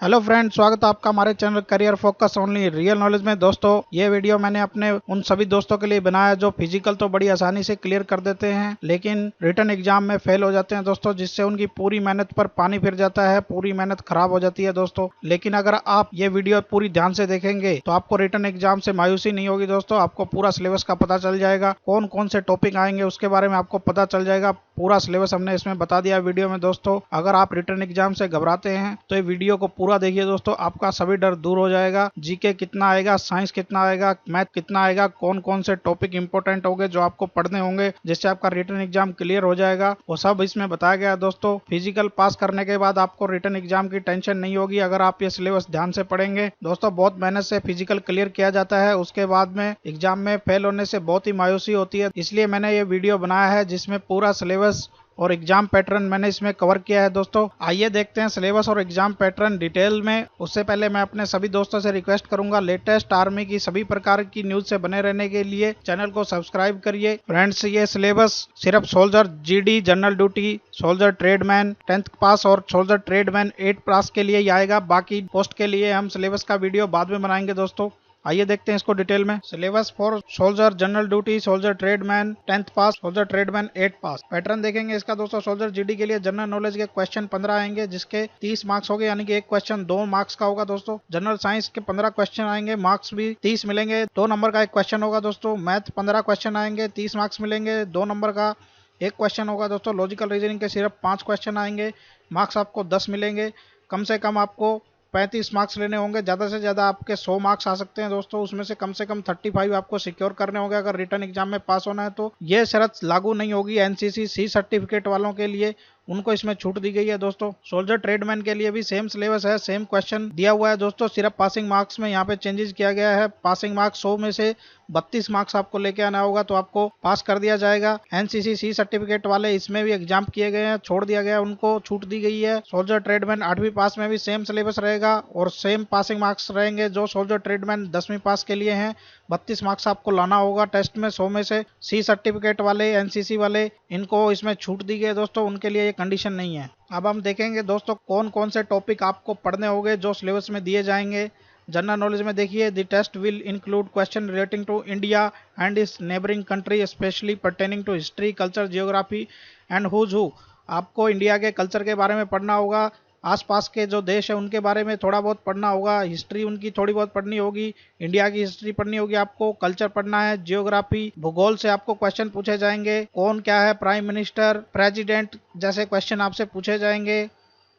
Hello friend, स्वागत है आपका हमारे channel career focus only real knowledge में। दोस्तों, ये वीडियो मैंने अपने उन सभी दोस्तों के लिए बनाया जो फिजिकल तो बड़ी आसानी से क्लियर कर देते हैं लेकिन रिटर्न एग्जाम में फेल हो जाते हैं दोस्तों, जिससे उनकी पूरी मेहनत पर पानी फिर जाता है, पूरी मेहनत खराब हो जाती है दोस्तों। लेकिन अगर आप ये वीडियो पूरी ध्यान से देखेंगे तो आपको रिटर्न एग्जाम से मायूसी नहीं होगी दोस्तों। आपको पूरा सिलेबस का पता चल जाएगा, कौन कौन से टॉपिक आएंगे उसके बारे में आपको पता चल जाएगा। पूरा सिलेबस हमने इसमें बता दिया वीडियो में दोस्तों। अगर आप रिटर्न एग्जाम से घबराते हैं तो ये वीडियो को पूरा देखिए दोस्तों, आपका सभी डर दूर हो जाएगा। जीके कितना आएगा, साइंस कितना आएगा, मैथ कितना आएगा, कौन कौन से टॉपिक इंपॉर्टेंट होंगे जो आपको पढ़ने होंगे जिससे आपका रिटर्न एग्जाम क्लियर हो जाएगा, वो सब इसमें बताया गया है दोस्तों। फिजिकल पास करने के बाद आपको रिटर्न एग्जाम की टेंशन नहीं होगी अगर आप ये सिलेबस ध्यान से पढ़ेंगे दोस्तों। बहुत मेहनत से फिजिकल क्लियर किया जाता है, उसके बाद में एग्जाम में फेल होने से बहुत ही मायूसी होती है। इसलिए मैंने ये वीडियो बनाया है जिसमें पूरा सिलेबस और एग्जाम पैटर्न मैंने इसमें कवर किया है दोस्तों। आइए देखते हैं सिलेबस और एग्जाम पैटर्न डिटेल में। उससे पहले मैं अपने सभी दोस्तों से रिक्वेस्ट करूंगा, लेटेस्ट आर्मी की सभी प्रकार की न्यूज से बने रहने के लिए चैनल को सब्सक्राइब करिए। फ्रेंड्स, ये सिलेबस सिर्फ soldier, GD, general duty, soldier tradesman 10th पास और सोल्जर ट्रेडमैन 8 पास के लिए ही आएगा। बाकी पोस्ट के लिए हम सिलेबस का वीडियो बाद में बनाएंगे दोस्तों। आइए देखते हैं इसको डिटेल में। Syllabus for soldier, general duty, soldier tradesman 10th pass, soldier tradesman 8 pass. Pattern देखेंगे इसका दोस्तों। सोल्जर जीडी के लिए जनरल नॉलेज के क्वेश्चन 15 आएंगे जिसके 30 मार्क्स हो गए, यानी कि एक क्वेश्चन 2 मार्क्स का होगा दोस्तों। जनरल साइंस के 15 क्वेश्चन आएंगे, मार्क्स भी 30 मिलेंगे, 2 नंबर का एक क्वेश्चन होगा दोस्तों। मैथ 15 क्वेश्चन आएंगे, 30 मार्क्स मिलेंगे, 2 नंबर का एक क्वेश्चन होगा दोस्तों। लॉजिकल रीजनिंग के सिर्फ 5 क्वेश्चन आएंगे, मार्क्स आपको 10 मिलेंगे। कम से कम आपको 35 मार्क्स लेने होंगे, ज़्यादा से ज़्यादा आपके 100 मार्क्स आ सकते हैं दोस्तों। उसमें से कम 35 आपको सिक्योर करने होंगे अगर रिटर्न एग्जाम में पास होना है तो। ये शर्त लागू नहीं होगी एनसीसी सी सर्टिफिकेट वालों के लिए, उनको इसमें छूट दी गई है दोस्तों। सोल्जर ट्रेडमैन के लिए भी सेम सिलेबस है, सेम क्वेश्चन दिया हुआ है दोस्तों। सिर्फ पासिंग मार्क्स में यहाँ पे चेंजेस किया गया है। पासिंग मार्क्स 100 में से 32 मार्क्स आपको लेके आना होगा तो आपको पास कर दिया जाएगा। एनसीसी सी सर्टिफिकेट वाले इसमें भी एग्जाम किए गए हैं, छोड़ दिया गया है, उनको छूट दी गई है। सोल्जर ट्रेडमैन 8वीं पास में भी सेम सिलेबस रहेगा और सेम पासिंग मार्क्स रहेंगे जो सोल्जर ट्रेडमैन 10वीं पास के लिए हैं। 32 मार्क्स आपको लाना होगा टेस्ट में 100 में से। सी सर्टिफिकेट वाले, एनसीसी वाले, इनको इसमें छूट दी गई है दोस्तों, उनके लिए ये कंडीशन नहीं है। अब हम देखेंगे दोस्तों कौन कौन से टॉपिक आपको पढ़ने होंगे जो सिलेबस में दिए जाएंगे। जनरल नॉलेज में देखिए, the test will include question relating to India and is neighboring country, specially pertaining to history, culture, geography and who's who. आपको इंडिया के कल्चर के बारे में पढ़ना होगा, आसपास के जो देश है उनके बारे में थोड़ा बहुत पढ़ना होगा, हिस्ट्री उनकी थोड़ी बहुत पढ़नी होगी, इंडिया की हिस्ट्री पढ़नी होगी आपको, कल्चर पढ़ना है, जियोग्राफी, भूगोल से आपको क्वेश्चन पूछे जाएंगे। कौन क्या है, प्राइम मिनिस्टर, प्रेसिडेंट जैसे क्वेश्चन आपसे पूछे जाएंगे।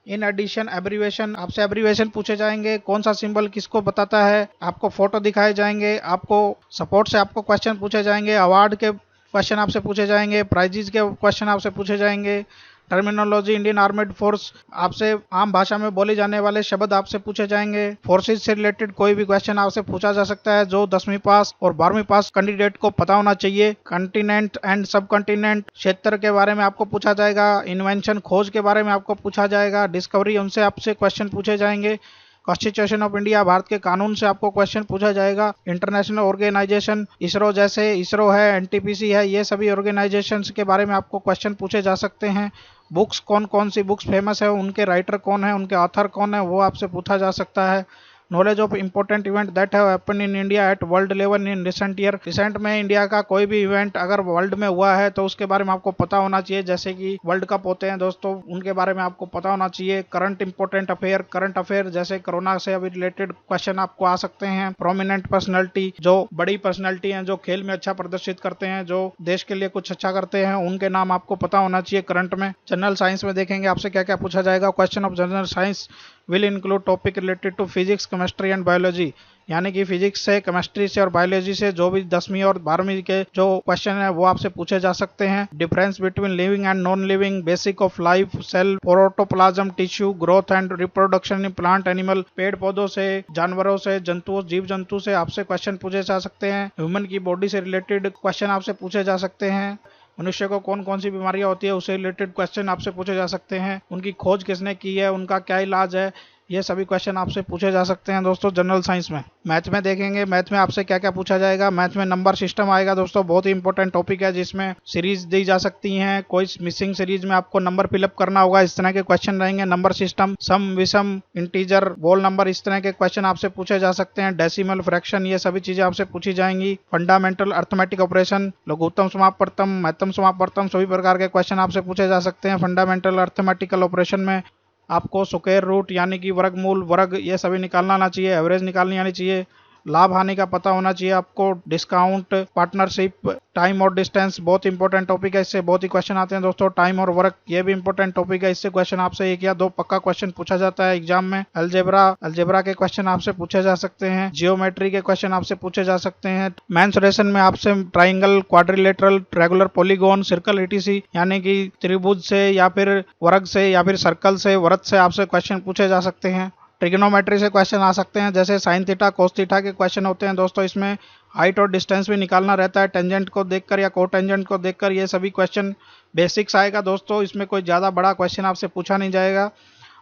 इन एडिशन एब्रीवेशन, आपसे एब्रीवेशन पूछे जाएंगे, कौन सा सिंबल किसको बताता है, आपको फोटो दिखाए जाएंगे, आपको सपोर्ट से आपको क्वेश्चन पूछे जाएंगे, अवार्ड के क्वेश्चन आपसे पूछे जाएंगे, प्राइजेस के क्वेश्चन आपसे पूछे जाएंगे। टर्मिनोलॉजी, इंडियन आर्मेड फोर्स, आपसे आम भाषा में बोले जाने वाले शब्द आपसे पूछे जाएंगे। फोर्सेज से रिलेटेड कोई भी क्वेश्चन आपसे पूछा जा सकता है जो 10वीं पास और 12वीं पास कैंडिडेट को पता होना चाहिए। कंटिनेंट एंड सब कंटिनेंट क्षेत्र के बारे में आपको पूछा जाएगा। इन्वेंशन, खोज के बारे में आपको पूछा जाएगा। डिस्कवरी, उनसे आपसे क्वेश्चन पूछे जाएंगे। कॉन्स्टिट्यूशन ऑफ इंडिया, भारत के कानून से आपको क्वेश्चन पूछा जाएगा। इंटरनेशनल ऑर्गेनाइजेशन, इसरो जैसे, इसरो है, एनटीपीसी है, ये सभी ऑर्गेनाइजेशन के बारे में आपको क्वेश्चन पूछे जा सकते हैं। बुक्स, कौन कौन सी बुक्स फेमस है, उनके राइटर कौन है, उनके ऑथर कौन है, वो आपसे पूछा जा सकता है। Knowledge of important event that have happened in India at world level in recent year. Recent में इंडिया का कोई भी इवेंट अगर वर्ल्ड में हुआ है तो उसके बारे में आपको पता होना चाहिए, जैसे कि वर्ल्ड कप होते हैं दोस्तों, उनके बारे में आपको पता होना चाहिए। Current important affair, current affair जैसे कोरोना से अभी रिलेटेड क्वेश्चन आपको आ सकते हैं। प्रोमिनेंट पर्सनैलिटी, जो बड़ी पर्सनैलिटी हैं, जो खेल में अच्छा प्रदर्शित करते हैं, जो देश के लिए कुछ अच्छा करते हैं, उनके नाम आपको पता होना चाहिए करंट में। जनरल साइंस में देखेंगे आपसे क्या क्या पूछा जाएगा। Question of general science will include topic related to physics, chemistry and biology, यानी कि फिजिक्स से, केमिस्ट्री से और बायोलॉजी से जो भी 10वीं और 12वीं के जो क्वेश्चन है वो आपसे पूछे जा सकते हैं। Difference between living and non living, basic of life, cell, protoplasm, tissue, growth and reproduction in plant animal, पेड़ पौधों से, जानवरों से, जंतुओं, जीव जंतु से आपसे क्वेश्चन पूछे जा सकते हैं। ह्यूमन की बॉडी से रिलेटेड क्वेश्चन आपसे पूछे जा सकते हैं। मनुष्य को कौन कौन सी बीमारियां होती है उससे रिलेटेड क्वेश्चन आपसे पूछे जा सकते हैं। उनकी खोज किसने की है, उनका क्या इलाज है, ये सभी क्वेश्चन आपसे पूछे जा सकते हैं दोस्तों जनरल साइंस में। मैथ में देखेंगे, मैथ में आपसे क्या क्या पूछा जाएगा। मैथ में नंबर सिस्टम आएगा दोस्तों, बहुत ही इंपॉर्टेंट टॉपिक है, जिसमें सीरीज दी जा सकती हैं। कोई मिसिंग सीरीज में आपको नंबर फिलअप करना होगा, इस तरह के क्वेश्चन रहेंगे। नंबर सिस्टम, सम, विषम, इंटीजर, होल नंबर, इस तरह के क्वेश्चन आपसे पूछे जा सकते हैं। डेसिमल, फ्रैक्शन, ये सभी चीजें आपसे पूछी जाएंगी। फंडामेंटल अर्थमेटिक ऑपरेशन, लघुत्तम, समापवर्तम, महत्तम, समापवर्तम, सभी प्रकार के क्वेश्चन आपसे पूछे जा सकते हैं। फंडामेंटल अर्थमेटिकल ऑपरेशन में आपको स्क्वायर रूट यानी कि वर्गमूल, वर्ग, ये सभी निकालना आना चाहिए। एवरेज निकालनी आनी चाहिए। लाभ हानि का पता होना चाहिए आपको। डिस्काउंट, पार्टनरशिप, टाइम और डिस्टेंस, बहुत इंपॉर्टेंट टॉपिक है, इससे बहुत ही क्वेश्चन आते हैं दोस्तों। टाइम और वर्क, ये भी इंपॉर्टेंट टॉपिक है, इससे क्वेश्चन आपसे 1 या 2 पक्का क्वेश्चन पूछा जाता है एग्जाम में। अलजेब्रा के क्वेश्चन आपसे पूछे जा सकते हैं। जियोमेट्री के क्वेश्चन आपसे पूछे जा सकते हैं। मेंसुरेशन में आपसे triangle, quadrilateral, regular, polygon, circle, etc यानी कि त्रिभुज से या फिर वर्ग से या फिर सर्कल से, वृत्त से आपसे क्वेश्चन पूछे जा सकते हैं। ट्रिग्नोमेट्री से क्वेश्चन आ सकते हैं, जैसे साइन थीटा, कोस थीटा के क्वेश्चन होते हैं दोस्तों। इसमें हाइट और डिस्टेंस भी निकालना रहता है, टेंजेंट को देखकर या कोटेंजेंट को देखकर। ये सभी क्वेश्चन बेसिक्स आएगा दोस्तों, इसमें कोई ज़्यादा बड़ा क्वेश्चन आपसे पूछा नहीं जाएगा।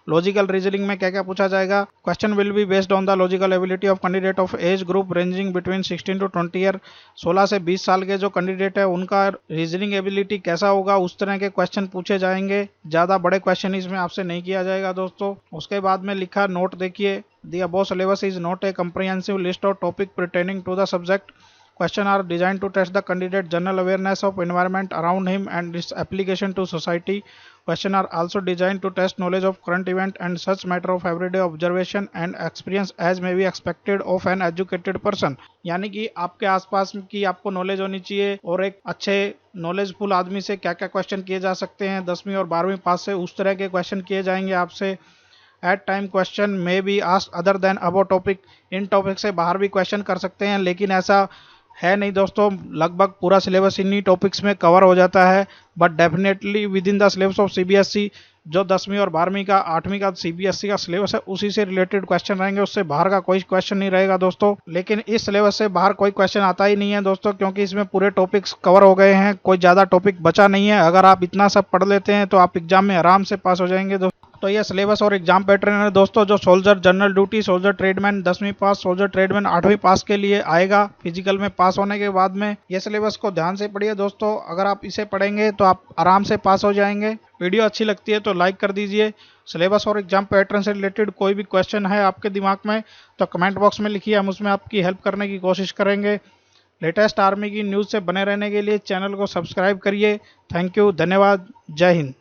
लॉजिकल रीजनिंग में क्या क्या पूछा जाएगा। Question will be based on the logical ability of candidate of age group ranging between 16 to 20 year. 16 से 20 साल के जो कैंडिडेट है उनका रीजनिंग एबिलिटी कैसा होगा, उस तरह के क्वेश्चन पूछे जाएंगे। ज़्यादा बड़े क्वेश्चन इसमें आपसे नहीं किया जाएगा दोस्तों। उसके बाद में लिखा नोट देखिए, the above syllabus is not a comprehensive list of topic pertaining to the subject. Questions are designed to test the candidate general awareness of environment around him and its application to society. Questions are also designed to test knowledge of current event and such matter of everyday observation and experience as may be expected of an educated person. यानी कि आपके आसपास की आपको knowledge होनी चाहिए और एक अच्छे नॉलेजफुल आदमी से क्या क्या क्वेश्चन किए जा सकते हैं 10वीं और 12वीं पास से, उस तरह के क्वेश्चन किए जाएंगे आपसे। At time question may be asked other than above topic. इन टॉपिक से बाहर भी क्वेश्चन कर सकते हैं, लेकिन ऐसा है नहीं दोस्तों। लगभग पूरा सिलेबस इन्हीं टॉपिक्स में कवर हो जाता है, but definitely with in the syllabus of CBSE. जो 10वीं और 12वीं का 8वीं का सीबीएसई का सिलेबस है उसी से रिलेटेड क्वेश्चन रहेंगे, उससे बाहर का कोई क्वेश्चन नहीं रहेगा दोस्तों। लेकिन इस सिलेबस से बाहर कोई क्वेश्चन आता ही नहीं है दोस्तों, क्योंकि इसमें पूरे टॉपिक्स कवर हो गए हैं, कोई ज़्यादा टॉपिक बचा नहीं है। अगर आप इतना सब पढ़ लेते हैं तो आप एग्जाम में आराम से पास हो जाएंगे दोस्तों। तो ये सिलेबस और एग्जाम पैटर्न है दोस्तों। जो soldier general duty, soldier tradesman 10वीं पास, सोल्जर ट्रेडमैन 8वीं पास के लिए आएगा। फिजिकल में पास होने के बाद में ये सिलेबस को ध्यान से पढ़िए दोस्तों। अगर आप इसे पढ़ेंगे तो आप आराम से पास हो जाएंगे। वीडियो अच्छी लगती है तो लाइक कर दीजिए। सिलेबस और एग्जाम पैटर्न से रिलेटेड कोई भी क्वेश्चन है आपके दिमाग में तो कमेंट बॉक्स में लिखिए, हम उसमें आपकी हेल्प करने की कोशिश करेंगे। लेटेस्ट आर्मी की न्यूज़ से बने रहने के लिए चैनल को सब्सक्राइब करिए। थैंक यू, धन्यवाद, जय हिंद।